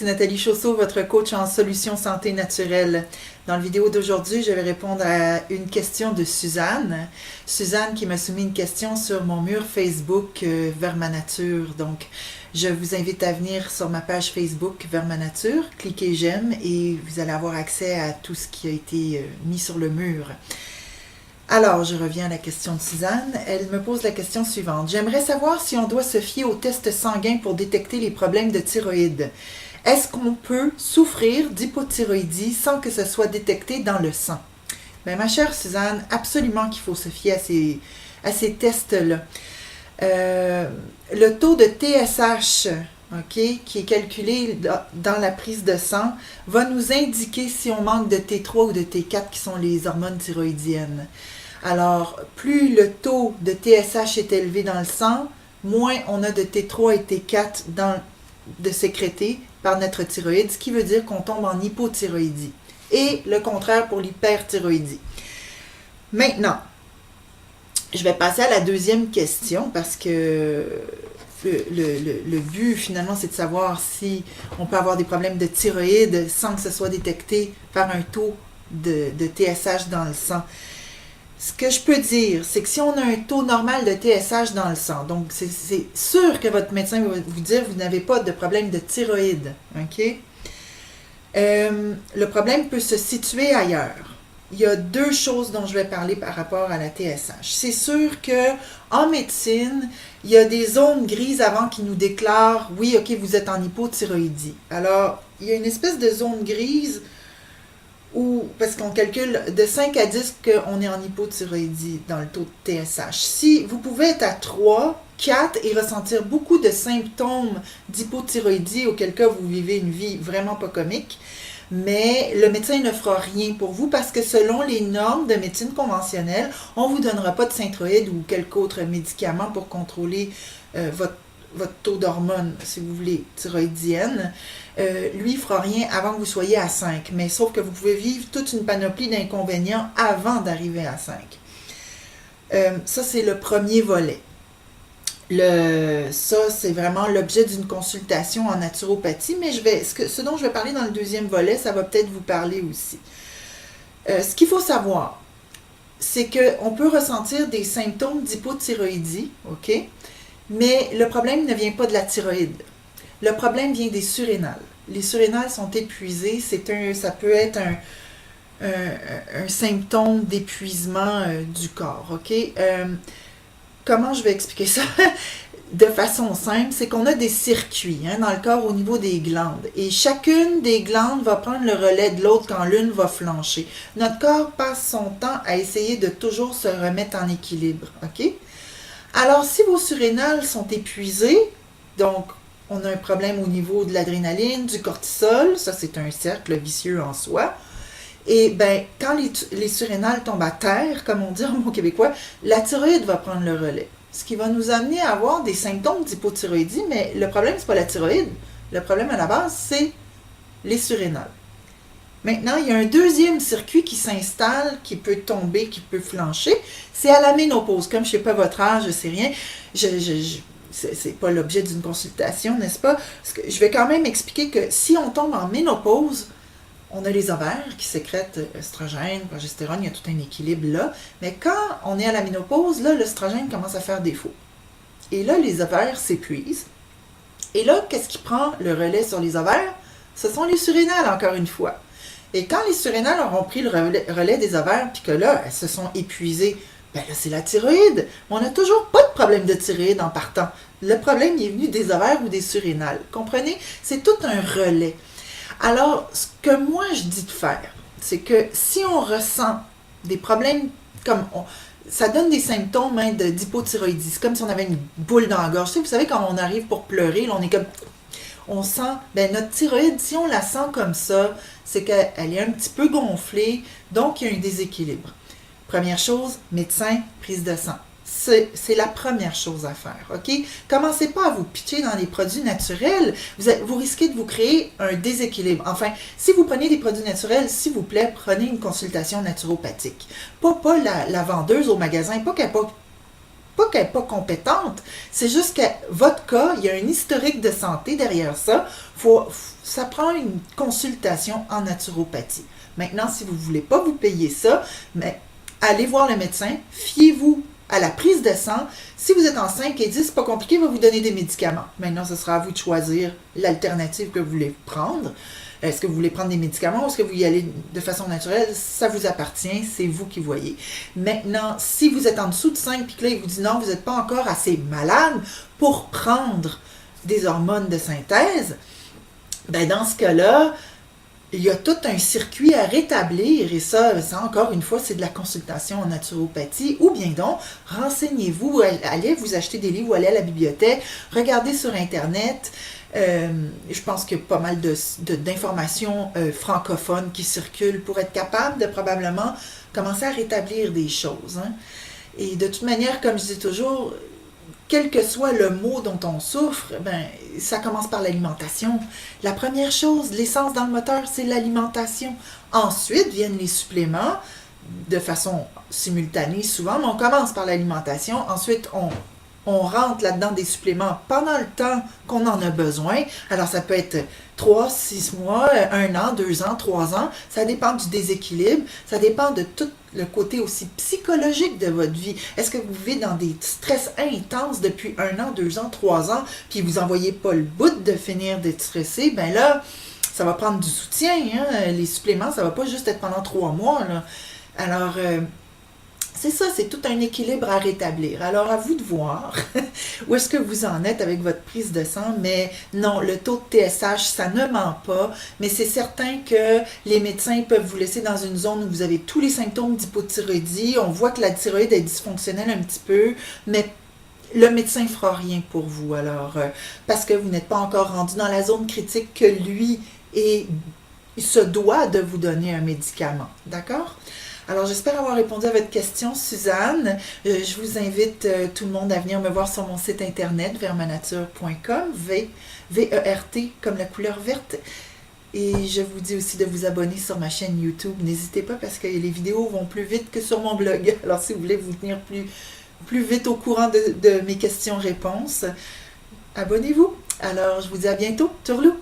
C'est Nathalie Chausseau, votre coach en solutions santé naturelle. Dans la vidéo d'aujourd'hui, je vais répondre à une question de Suzanne. Suzanne qui m'a soumis une question sur mon mur Facebook Vers ma nature. Donc, je vous invite à venir sur ma page Facebook Vers ma nature, cliquez j'aime et vous allez avoir accès à tout ce qui a été mis sur le mur. Alors, je reviens à la question de Suzanne. Elle me pose la question suivante. J'aimerais savoir si on doit se fier aux tests sanguins pour détecter les problèmes de thyroïde. Est-ce qu'on peut souffrir d'hypothyroïdie sans que ce soit détecté dans le sang? Bien, ma chère Suzanne, absolument qu'il faut se fier à ces tests-là. Le taux de TSH, qui est calculé dans la prise de sang, va nous indiquer si on manque de T3 ou de T4, qui sont les hormones thyroïdiennes. Alors, plus le taux de TSH est élevé dans le sang, moins on a de T3 et T4 de sécréter par notre thyroïde, ce qui veut dire qu'on tombe en hypothyroïdie. Et le contraire pour l'hyperthyroïdie. Maintenant, je vais passer à la deuxième question parce que le but finalement c'est de savoir si on peut avoir des problèmes de thyroïde sans que ce soit détecté par un taux de TSH dans le sang. Ce que je peux dire, c'est que si on a un taux normal de TSH dans le sang, donc c'est sûr que votre médecin va vous dire que vous n'avez pas de problème de thyroïde, ok? Le problème peut se situer ailleurs. Il y a deux choses dont je vais parler par rapport à la TSH. C'est sûr qu'en médecine, il y a des zones grises avant qui nous déclarent « Oui, ok, vous êtes en hypothyroïdie ». Alors, il y a une espèce de zone grise parce qu'on calcule de 5 à 10 qu'on est en hypothyroïdie dans le taux de TSH. Si vous pouvez être à 3, 4 et ressentir beaucoup de symptômes d'hypothyroïdie, auquel cas vous vivez une vie vraiment pas comique, mais le médecin ne fera rien pour vous parce que selon les normes de médecine conventionnelle, on ne vous donnera pas de Synthroid ou quelque autre médicament pour contrôler votre taux d'hormones, si vous voulez, thyroïdienne. Lui, il ne fera rien avant que vous soyez à 5. Mais sauf que vous pouvez vivre toute une panoplie d'inconvénients avant d'arriver à 5. Ça, c'est le premier volet. Ça, c'est vraiment l'objet d'une consultation en naturopathie, mais ce dont je vais parler dans le deuxième volet, ça va peut-être vous parler aussi. Ce qu'il faut savoir, c'est qu'on peut ressentir des symptômes d'hypothyroïdie, ok? Mais le problème ne vient pas de la thyroïde. Le problème vient des surrénales. Les surrénales sont épuisées. Ça peut être un symptôme d'épuisement du corps. Ok? Comment je vais expliquer ça? De façon simple, c'est qu'on a des circuits dans le corps au niveau des glandes. Et chacune des glandes va prendre le relais de l'autre quand l'une va flancher. Notre corps passe son temps à essayer de toujours se remettre en équilibre. Ok? Alors, si vos surrénales sont épuisées, donc on a un problème au niveau de l'adrénaline, du cortisol, ça c'est un cercle vicieux en soi, et bien, quand les surrénales tombent à terre, comme on dit en mot québécois, la thyroïde va prendre le relais. Ce qui va nous amener à avoir des symptômes d'hypothyroïdie, mais le problème, c'est pas la thyroïde. Le problème à la base, c'est les surrénales. Maintenant, il y a un deuxième circuit qui s'installe, qui peut tomber, qui peut flancher. C'est à la ménopause. Comme je ne sais pas votre âge, je ne sais rien. C'est pas l'objet d'une consultation, n'est-ce pas? Parce que je vais quand même expliquer que si on tombe en ménopause, on a les ovaires qui sécrètent œstrogène, progestérone, il y a tout un équilibre là. Mais quand on est à la ménopause, là, l'œstrogène commence à faire défaut. Et là, les ovaires s'épuisent. Et là, qu'est-ce qui prend le relais sur les ovaires? Ce sont les surrénales, encore une fois. Et quand les surrénales auront pris le relais des ovaires, puis que là, elles se sont épuisées, ben là, c'est la thyroïde. On n'a toujours pas de problème de thyroïde en partant. Le problème il est venu des ovaires ou des surrénales. Comprenez? C'est tout un relais. Alors, ce que moi, je dis de faire, c'est que si on ressent des problèmes comme... ça donne des symptômes d'hypothyroïdie. C'est comme si on avait une boule dans la gorge. Vous savez, quand on arrive pour pleurer, là, on est comme... On sent, notre thyroïde, si on la sent comme ça, c'est qu'elle est un petit peu gonflée, donc il y a un déséquilibre. Première chose, médecin, prise de sang. C'est la première chose à faire, ok? Commencez pas à vous pitcher dans les produits naturels. Vous risquez de vous créer un déséquilibre. Enfin, si vous prenez des produits naturels, s'il vous plaît, prenez une consultation naturopathique. Pas la vendeuse au magasin, pas qu'elle pas qu'elle n'est pas compétente, c'est juste que votre cas, il y a un historique de santé derrière ça. Ça prend une consultation en naturopathie. Maintenant, si vous ne voulez pas vous payer ça, mais allez voir le médecin, fiez-vous à la prise de sang. Si vous êtes en 5 et 10, c'est pas compliqué, il va vous donner des médicaments. Maintenant, ce sera à vous de choisir l'alternative que vous voulez prendre. Est-ce que vous voulez prendre des médicaments ou est-ce que vous y allez de façon naturelle? Ça vous appartient, c'est vous qui voyez. Maintenant, si vous êtes en dessous de 5 puis que là, il vous dit non, vous n'êtes pas encore assez malade pour prendre des hormones de synthèse, ben dans ce cas-là, il y a tout un circuit à rétablir et ça encore une fois, c'est de la consultation en naturopathie ou bien donc, renseignez-vous, allez vous acheter des livres ou allez à la bibliothèque, regardez sur Internet. Je pense qu'il y a pas mal d'informations francophones qui circulent pour être capable de probablement commencer à rétablir des choses. Hein. Et de toute manière, comme je dis toujours, quel que soit le mot dont on souffre, ben, ça commence par l'alimentation. La première chose, l'essence dans le moteur, c'est l'alimentation. Ensuite viennent les suppléments, de façon simultanée souvent, mais on commence par l'alimentation. Ensuite, on rentre là-dedans des suppléments pendant le temps qu'on en a besoin. Alors, ça peut être 3, 6 mois, 1 an, 2 ans, 3 ans. Ça dépend du déséquilibre. Ça dépend de tout le côté aussi psychologique de votre vie. Est-ce que vous vivez dans des stress intenses depuis 1 an, 2 ans, 3 ans, puis vous n'en voyez pas le bout de finir d'être stressé? Ben là, ça va prendre du soutien. Hein? Les suppléments, ça ne va pas juste être pendant 3 mois. Là. Alors, c'est ça, c'est tout un équilibre à rétablir. Alors, à vous de voir où est-ce que vous en êtes avec votre prise de sang. Mais non, le taux de TSH, ça ne ment pas. Mais c'est certain que les médecins peuvent vous laisser dans une zone où vous avez tous les symptômes d'hypothyroïdie. On voit que la thyroïde est dysfonctionnelle un petit peu, mais le médecin ne fera rien pour vous. Alors, parce que vous n'êtes pas encore rendu dans la zone critique que lui il se doit de vous donner un médicament. D'accord? Alors, j'espère avoir répondu à votre question, Suzanne. Je vous invite tout le monde à venir me voir sur mon site internet, vermanature.com, V-E-R-T, comme la couleur verte. Et je vous dis aussi de vous abonner sur ma chaîne YouTube. N'hésitez pas parce que les vidéos vont plus vite que sur mon blog. Alors, si vous voulez vous tenir plus vite au courant de mes questions-réponses, abonnez-vous. Alors, je vous dis à bientôt. Tourlou!